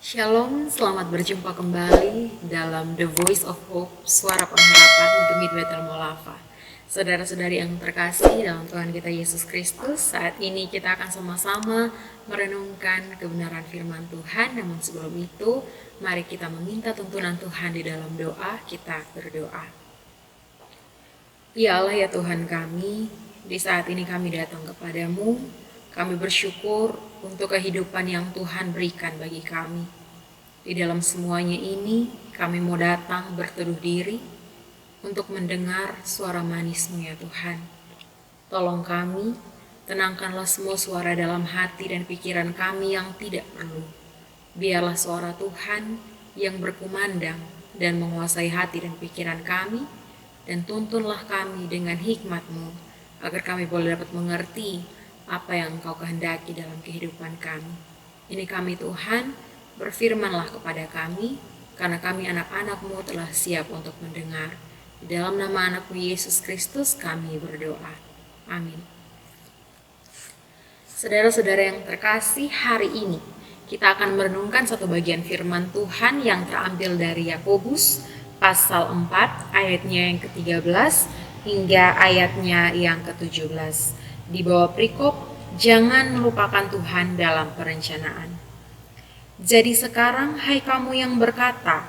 Shalom, selamat berjumpa kembali dalam The Voice of Hope, suara pengharapan demi Bethel Molava. Saudara-saudari yang terkasih dalam Tuhan kita Yesus Kristus, saat ini kita akan sama-sama merenungkan kebenaran firman Tuhan. Namun sebelum itu, mari kita meminta tuntunan Tuhan di dalam doa. Kita berdoa. Ya Allah, ya Tuhan kami, di saat ini kami datang kepadamu. Kami bersyukur untuk kehidupan yang Tuhan berikan bagi kami. Di dalam semuanya ini, kami mau datang berteduh diri untuk mendengar suara manis-Mu ya Tuhan. Tolong kami, tenangkanlah semua suara dalam hati dan pikiran kami yang tidak perlu. Biarlah suara Tuhan yang berkumandang dan menguasai hati dan pikiran kami, dan tuntunlah kami dengan hikmat-Mu, agar kami boleh dapat mengerti apa yang Engkau kehendaki dalam kehidupan kami. Ini kami Tuhan, berfirmanlah kepada kami, karena kami anak-anak-Mu telah siap untuk mendengar. Di dalam nama anak-Mu Yesus Kristus kami berdoa. Amin. Saudara-saudara yang terkasih, hari ini kita akan merenungkan satu bagian firman Tuhan yang terambil dari Yakobus pasal 4 ayatnya yang ke-13 hingga ayatnya yang ke-17. Di bawah perikop, jangan melupakan Tuhan dalam perencanaan. Jadi sekarang, hai kamu yang berkata,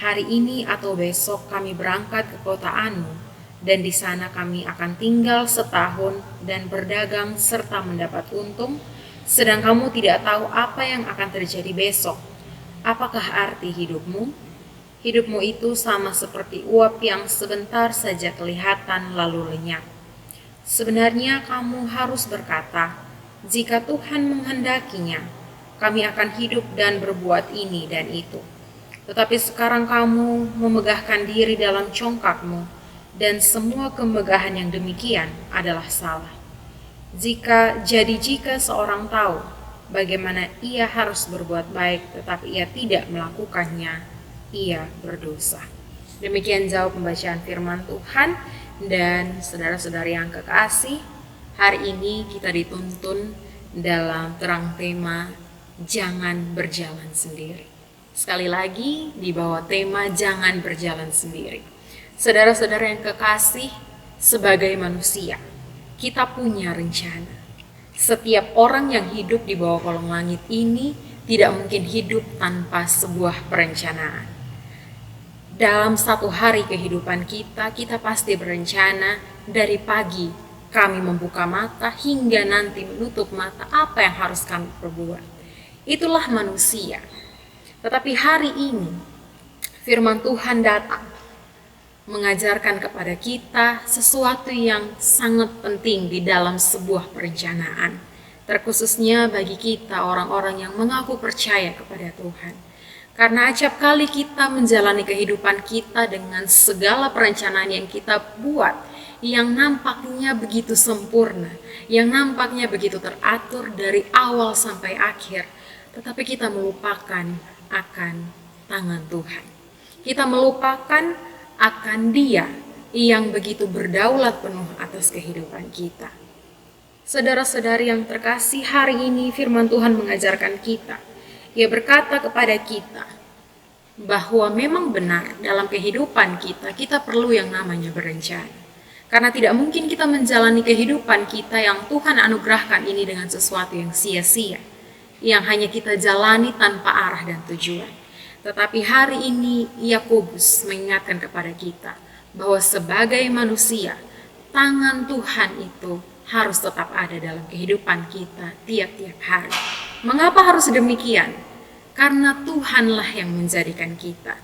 hari ini atau besok kami berangkat ke kota Anu, dan di sana kami akan tinggal setahun dan berdagang serta mendapat untung, sedang kamu tidak tahu apa yang akan terjadi besok. Apakah arti hidupmu? Hidupmu itu sama seperti uap yang sebentar saja kelihatan lalu lenyap. Sebenarnya kamu harus berkata, jika Tuhan menghendakinya, kami akan hidup dan berbuat ini dan itu. Tetapi sekarang kamu memegahkan diri dalam congkakmu, dan semua kemegahan yang demikian adalah salah. Jika seorang tahu bagaimana ia harus berbuat baik, tetapi ia tidak melakukannya, ia berdosa. Demikian jauh pembacaan firman Tuhan. Dan saudara-saudari yang kekasih, hari ini kita dituntun dalam terang tema jangan berjalan sendiri. Sekali lagi di bawah tema jangan berjalan sendiri. Saudara-saudara yang kekasih, sebagai manusia kita punya rencana. Setiap orang yang hidup di bawah kolong langit ini tidak mungkin hidup tanpa sebuah perencanaan. Dalam satu hari kehidupan kita pasti berencana dari pagi kami membuka mata hingga nanti menutup mata apa yang harus kami perbuat. Itulah manusia. Tetapi hari ini firman Tuhan datang mengajarkan kepada kita sesuatu yang sangat penting di dalam sebuah perencanaan. Terkhususnya bagi kita orang-orang yang mengaku percaya kepada Tuhan. Karena acap kali kita menjalani kehidupan kita dengan segala perencanaan yang kita buat, yang nampaknya begitu sempurna, yang nampaknya begitu teratur dari awal sampai akhir, tetapi kita melupakan akan tangan Tuhan. Kita melupakan akan Dia yang begitu berdaulat penuh atas kehidupan kita. Saudara-saudari yang terkasih, hari ini firman Tuhan mengajarkan kita. Ia berkata kepada kita bahwa memang benar dalam kehidupan kita perlu yang namanya berencana. Karena tidak mungkin kita menjalani kehidupan kita yang Tuhan anugerahkan ini dengan sesuatu yang sia-sia, yang hanya kita jalani tanpa arah dan tujuan. Tetapi hari ini Yakobus mengingatkan kepada kita bahwa sebagai manusia, tangan Tuhan itu harus tetap ada dalam kehidupan kita tiap-tiap hari. Mengapa harus demikian? Karena Tuhanlah yang menjadikan kita.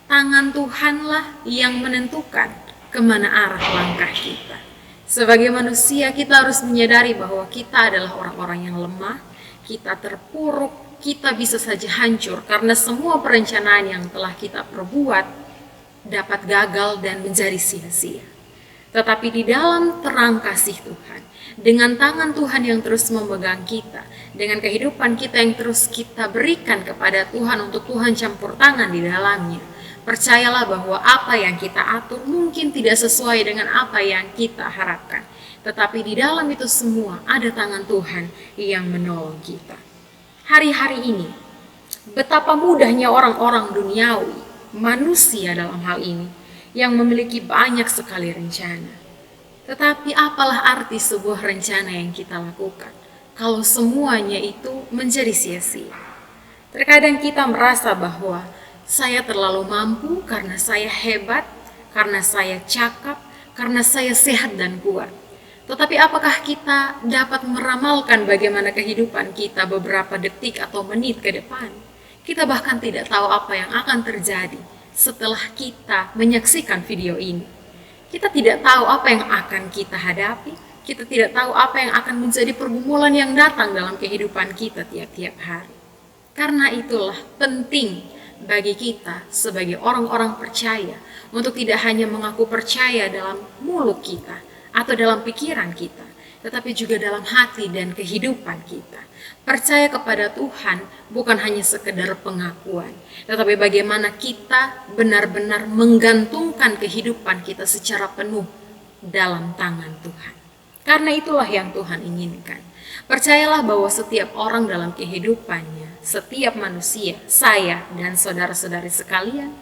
Tangan Tuhanlah yang menentukan kemana arah langkah kita. Sebagai manusia kita harus menyadari bahwa kita adalah orang-orang yang lemah, kita terpuruk, kita bisa saja hancur karena semua perencanaan yang telah kita perbuat dapat gagal dan menjadi sia-sia. Tetapi di dalam terang kasih Tuhan, dengan tangan Tuhan yang terus memegang kita, dengan kehidupan kita yang terus kita berikan kepada Tuhan untuk Tuhan campur tangan di dalamnya, percayalah bahwa apa yang kita atur mungkin tidak sesuai dengan apa yang kita harapkan. Tetapi di dalam itu semua ada tangan Tuhan yang menolong kita. Hari-hari ini Betapa mudahnya orang-orang duniawi, manusia dalam hal ini, yang memiliki banyak sekali rencana. Tetapi apalah arti sebuah rencana yang kita lakukan kalau semuanya itu menjadi sia-sia? Terkadang kita merasa bahwa saya terlalu mampu karena saya hebat, karena saya cakap, karena saya sehat dan kuat. Tetapi apakah kita dapat meramalkan bagaimana kehidupan kita beberapa detik atau menit ke depan? Kita bahkan tidak tahu apa yang akan terjadi setelah kita menyaksikan video ini. Kita tidak tahu apa yang akan kita hadapi, kita tidak tahu apa yang akan menjadi pergumulan yang datang dalam kehidupan kita tiap-tiap hari. Karena itulah penting bagi kita sebagai orang-orang percaya untuk tidak hanya mengaku percaya dalam mulut kita atau dalam pikiran kita, tetapi juga dalam hati dan kehidupan kita. Percaya kepada Tuhan bukan hanya sekedar pengakuan, tetapi bagaimana kita benar-benar menggantungkan kehidupan kita secara penuh dalam tangan Tuhan. Karena itulah yang Tuhan inginkan. Percayalah bahwa setiap orang dalam kehidupannya, setiap manusia, saya dan saudara-saudari sekalian,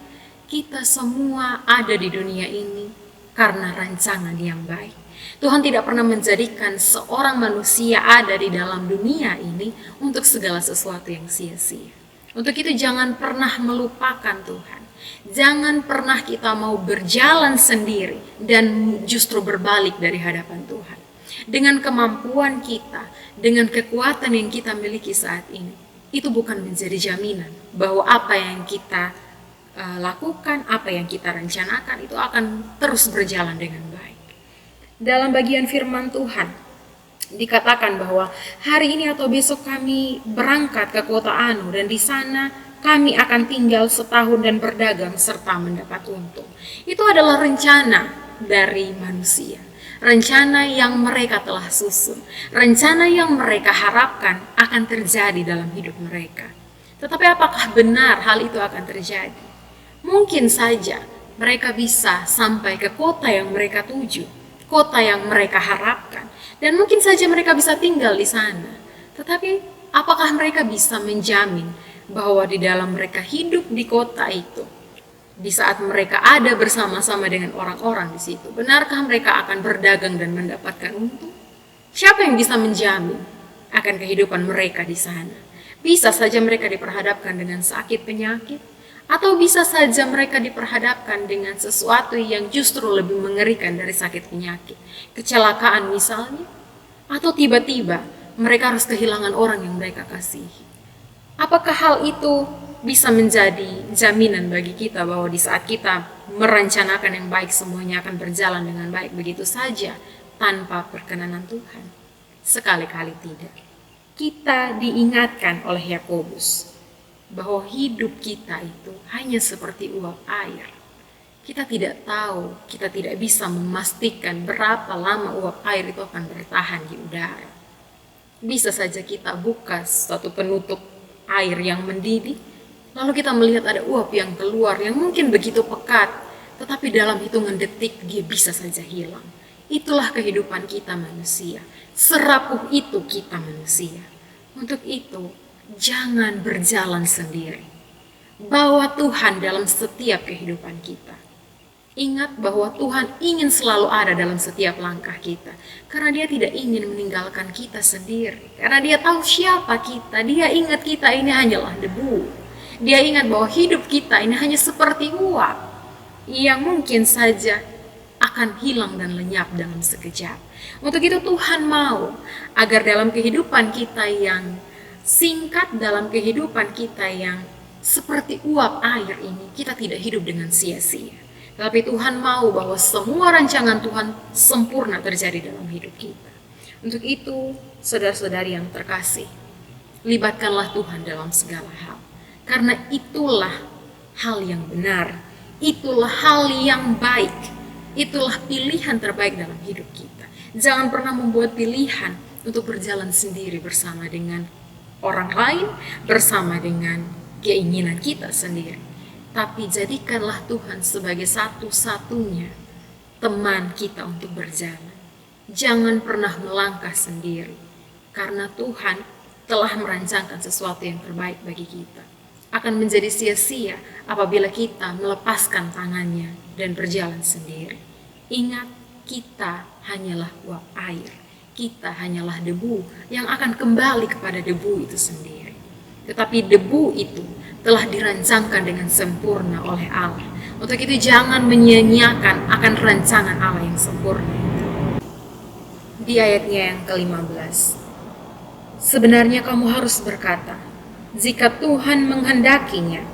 kita semua ada di dunia ini karena rancangan yang baik. Tuhan tidak pernah menjadikan seorang manusia ada di dalam dunia ini untuk segala sesuatu yang sia-sia. Untuk itu jangan pernah melupakan Tuhan. Jangan pernah kita mau berjalan sendiri dan justru berbalik dari hadapan Tuhan. Dengan kemampuan kita, dengan kekuatan yang kita miliki saat ini, itu bukan menjadi jaminan bahwa apa yang kita lakukan, apa yang kita rencanakan itu akan terus berjalan dengan baik. Dalam bagian firman Tuhan dikatakan bahwa hari ini atau besok kami berangkat ke kota Anu dan di sana kami akan tinggal setahun dan berdagang serta mendapat untung. Itu adalah rencana dari manusia, rencana yang mereka telah susun, rencana yang mereka harapkan akan terjadi dalam hidup mereka. Tetapi apakah benar hal itu akan terjadi? Mungkin saja mereka bisa sampai ke kota yang mereka tuju, kota yang mereka harapkan, dan mungkin saja mereka bisa tinggal di sana. Tetapi apakah mereka bisa menjamin bahwa di dalam mereka hidup di kota itu, di saat mereka ada bersama-sama dengan orang-orang di situ, benarkah mereka akan berdagang dan mendapatkan untung? Siapa yang bisa menjamin akan kehidupan mereka di sana? Bisa saja mereka diperhadapkan dengan sakit penyakit, atau bisa saja mereka diperhadapkan dengan sesuatu yang justru lebih mengerikan dari sakit penyakit, kecelakaan misalnya, atau tiba-tiba mereka harus kehilangan orang yang mereka kasihi. Apakah hal itu bisa menjadi jaminan bagi kita bahwa di saat kita merencanakan yang baik semuanya akan berjalan dengan baik begitu saja tanpa perkenanan Tuhan? Sekali-kali tidak. Kita diingatkan oleh Yakobus bahwa hidup kita itu hanya seperti uap air. Kita tidak tahu, kita tidak bisa memastikan berapa lama uap air itu akan bertahan di udara. Bisa saja kita buka suatu penutup air yang mendidih, lalu kita melihat ada uap yang keluar yang mungkin begitu pekat, tetapi dalam hitungan detik dia bisa saja hilang. Itulah kehidupan kita manusia, serapuh itu kita manusia. Untuk itu, jangan berjalan sendiri. Bawa Tuhan dalam setiap kehidupan kita. Ingat bahwa Tuhan ingin selalu ada dalam setiap langkah kita. Karena dia tidak ingin meninggalkan kita sendiri. Karena dia tahu siapa kita. Dia ingat kita ini hanyalah debu. Dia ingat bahwa hidup kita ini hanya seperti uap yang mungkin saja akan hilang dan lenyap dalam sekejap. Untuk itu Tuhan mau agar dalam kehidupan kita yang singkat, dalam kehidupan kita yang seperti uap air ini, kita tidak hidup dengan sia-sia. Tapi Tuhan mau bahwa semua rancangan Tuhan sempurna terjadi dalam hidup kita. Untuk itu, saudara-saudari yang terkasih, libatkanlah Tuhan dalam segala hal. Karena itulah hal yang benar, itulah hal yang baik, itulah pilihan terbaik dalam hidup kita. Jangan pernah membuat pilihan untuk berjalan sendiri bersama dengan orang lain, bersama dengan keinginan kita sendiri. Tapi jadikanlah Tuhan sebagai satu-satunya teman kita untuk berjalan. Jangan pernah melangkah sendiri, karena Tuhan telah merancangkan sesuatu yang terbaik bagi kita. akan menjadi sia-sia apabila kita melepaskan tangannya dan berjalan sendiri. Ingat, kita hanyalah uap air. Kita hanyalah debu yang akan kembali kepada debu itu sendiri. Tetapi debu itu telah dirancangkan dengan sempurna oleh Allah. Untuk itu jangan menyia-nyiakan akan rancangan Allah yang sempurna. Di ayatnya yang ke-15, sebenarnya kamu harus berkata, jika Tuhan menghendakinya,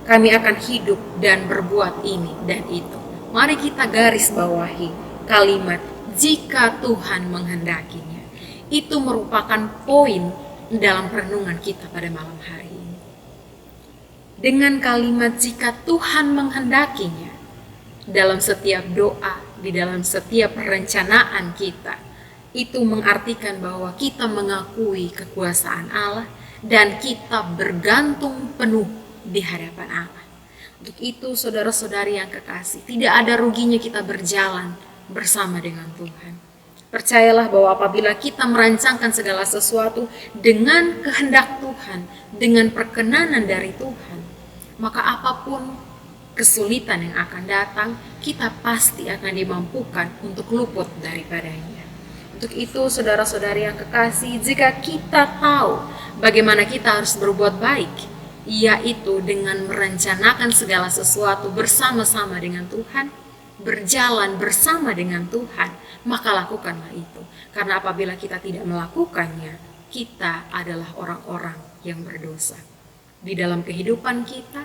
kami akan hidup dan berbuat ini dan itu. Mari kita garis bawahi kalimat jika Tuhan menghendakinya. Itu merupakan poin dalam renungan kita pada malam hari ini. Dengan kalimat jika Tuhan menghendakinya, dalam setiap doa, di dalam setiap perencanaan kita, itu mengartikan bahwa kita mengakui kekuasaan Allah dan kita bergantung penuh di hadapan Allah. Untuk itu saudara-saudari yang kekasih, tidak ada ruginya kita berjalan bersama dengan Tuhan. Percayalah bahwa apabila kita merancangkan segala sesuatu dengan kehendak Tuhan, dengan perkenanan dari Tuhan, maka apapun kesulitan yang akan datang, kita pasti akan dimampukan untuk luput daripadanya. Untuk itu saudara-saudari yang kekasih, jika kita tahu bagaimana kita harus berbuat baik, yaitu dengan merencanakan segala sesuatu bersama-sama dengan Tuhan, berjalan bersama dengan Tuhan, maka lakukanlah itu. Karena apabila kita tidak melakukannya, kita adalah orang-orang yang berdosa. Di dalam kehidupan kita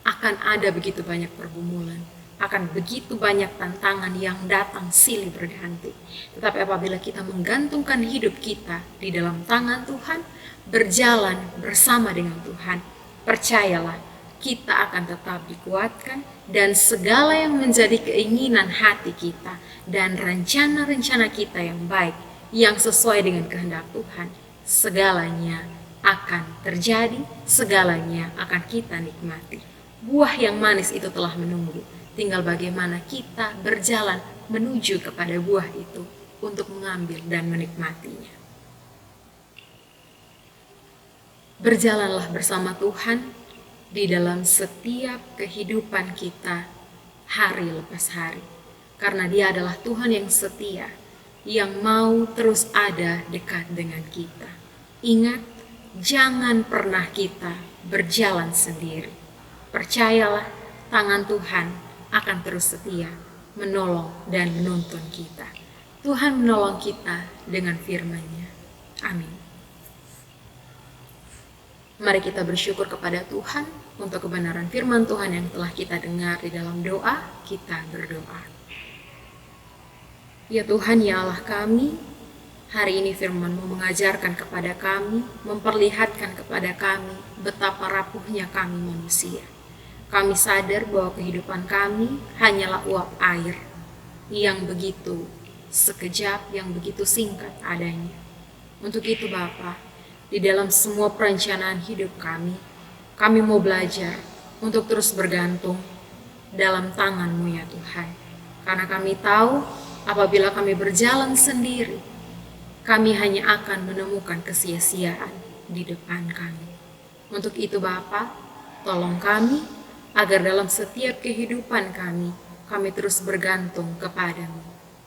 akan ada begitu banyak pergumulan, akan begitu banyak tantangan yang datang silih berganti. Tetapi apabila kita menggantungkan hidup kita di dalam tangan Tuhan, berjalan bersama dengan Tuhan, percayalah kita akan tetap dikuatkan, dan segala yang menjadi keinginan hati kita dan rencana-rencana kita yang baik, yang sesuai dengan kehendak Tuhan, segalanya akan terjadi, segalanya akan kita nikmati. Buah yang manis itu telah menunggu. Tinggal bagaimana kita berjalan menuju kepada buah itu untuk mengambil dan menikmatinya. Berjalanlah bersama Tuhan di dalam setiap kehidupan kita hari lepas hari. Karena Dia adalah Tuhan yang setia, yang mau terus ada dekat dengan kita. Ingat, jangan pernah kita berjalan sendiri. Percayalah, tangan Tuhan akan terus setia menolong dan menuntun kita. Tuhan menolong kita dengan firman-Nya. Amin. Mari kita bersyukur kepada Tuhan untuk kebenaran firman Tuhan yang telah kita dengar di dalam doa. Kita berdoa. Ya Tuhan, ya Allah kami, hari ini firman-Mu mengajarkan kepada kami, memperlihatkan kepada kami betapa rapuhnya kami manusia. Kami sadar bahwa kehidupan kami hanyalah uap air yang begitu sekejap, yang begitu singkat adanya. Untuk itu Bapa, di dalam semua perencanaan hidup kami mau belajar untuk terus bergantung dalam tangan-Mu ya Tuhan. Karena kami tahu apabila kami berjalan sendiri, kami hanya akan menemukan kesia-siaan di depan kami. Untuk itu Bapa, tolong kami agar dalam setiap kehidupan kami terus bergantung kepadamu.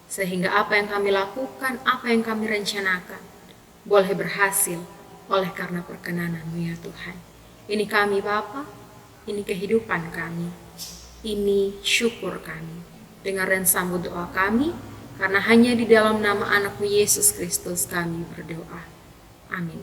Sehingga apa yang kami lakukan, apa yang kami rencanakan, boleh berhasil oleh karena perkenanan-Mu ya Tuhan. Ini kami Bapa, ini kehidupan kami, ini syukur kami. Dengar dan sambut doa kami, karena hanya di dalam nama anak-Mu Yesus Kristus kami berdoa. Amin.